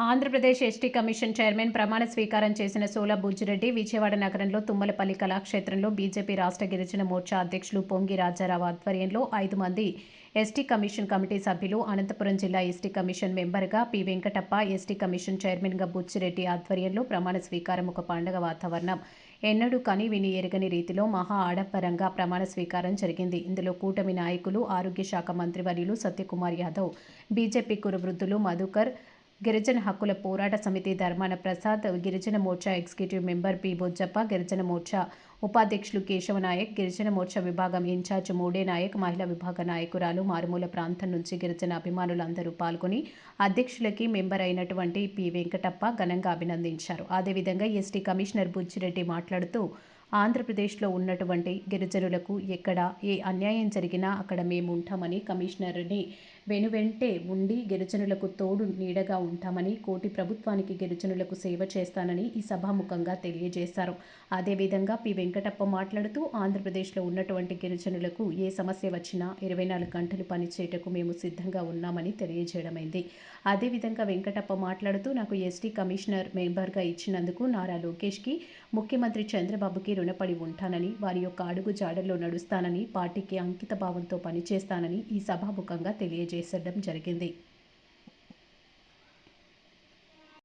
Andhra Pradesh ST commission chairman ప్రమాణ స్వీకారం చేసిన సోల బుజ్జిరెడ్డి విజయవాడ నగరంలో తుమ్మలపల్లి కళాక్షేత్రంలో బీజేపీ రాష్ట్ర గిరిజన మోర్చా అధ్యక్షులు పొంగి రాజారావు ఆధ్వర్యంలో 5 మంది ఎస్టీ కమిషన్ కమిటీ సభ్యులు, అనంతపురం జిల్లా ఎస్టీ కమిషన్ మెంబర్గా పి వెంకటప్ప, ఎస్టీ కమిషన్ చైర్మన్గా బుచ్చిరెడ్డి ఆధ్వర్యంలో ప్రమాణ స్వీకారం ఒక పండుగ వాతావరణం. ఎన్నడూ కని విని ఎరగని రీతిలో మహా ఆడంబరంగా ప్రమాణ స్వీకారం జరిగింది. ఇందులో కూటమి నాయకులు, ఆరోగ్య శాఖ మంత్రివర్యులు సత్యకుమార్ యాదవ్, బీజేపీ కురువృద్ధులు మధుకర్, గిరిజన హక్కుల పోరాట సమితి ధర్మాన ప్రసాద్, గిరిజన Morcha executive member P Bojjappa, గిరిజన మోర్చా ఉపాధ్యక్షులు కేశవనాయక్, గిరిజన మోర్చా విభాగం ఇన్ఛార్జ్ మూడే నాయక్, మహిళా విభాగ నాయకురాలు, మారుమూల ప్రాంతం నుంచి గిరిజన అభిమానులందరూ పాల్గొని అధ్యక్షులకి మెంబర్ అయినటువంటి పి వెంకటప్ప ఘనంగా అభినందించారు. అదేవిధంగా ఎస్టీ కమిషనర్ బుచ్చిరెడ్డి మాట్లాడుతూ, ఆంధ్రప్రదేశ్లో ఉన్నటువంటి గిరిజనులకు ఎక్కడ ఏ అన్యాయం జరిగినా అక్కడ మేము ఉంటామని, కమిషనర్ని వెనువెంటే ఉండి గిరిజనులకు తోడు నీడగా ఉంటామని, కోటి ప్రభుత్వానికి గిరిజనులకు సేవ చేస్తానని ఈ సభాముఖంగా తెలియజేశారు. అదేవిధంగా పి వెంకటప్ప మాట్లాడుతూ, ఆంధ్రప్రదేశ్లో ఉన్నటువంటి గిరిజనులకు ఏ సమస్య వచ్చినా 24 గంటలు పనిచేయటకు మేము సిద్ధంగా ఉన్నామని తెలియజేయడమైంది. అదేవిధంగా వెంకటప్ప మాట్లాడుతూ, నాకు ఎస్టీ కమిషనర్ మెంబర్గా ఇచ్చినందుకు నారా లోకేష్కి, ముఖ్యమంత్రి చంద్రబాబుకి రుణపడి ఉంటానని, వారి యొక్క అడుగు జాడల్లో నడుస్తానని, పార్టీకి అంకిత భావంతో పనిచేస్తానని ఈ సభాముఖంగా తెలియజేసడం జరిగింది.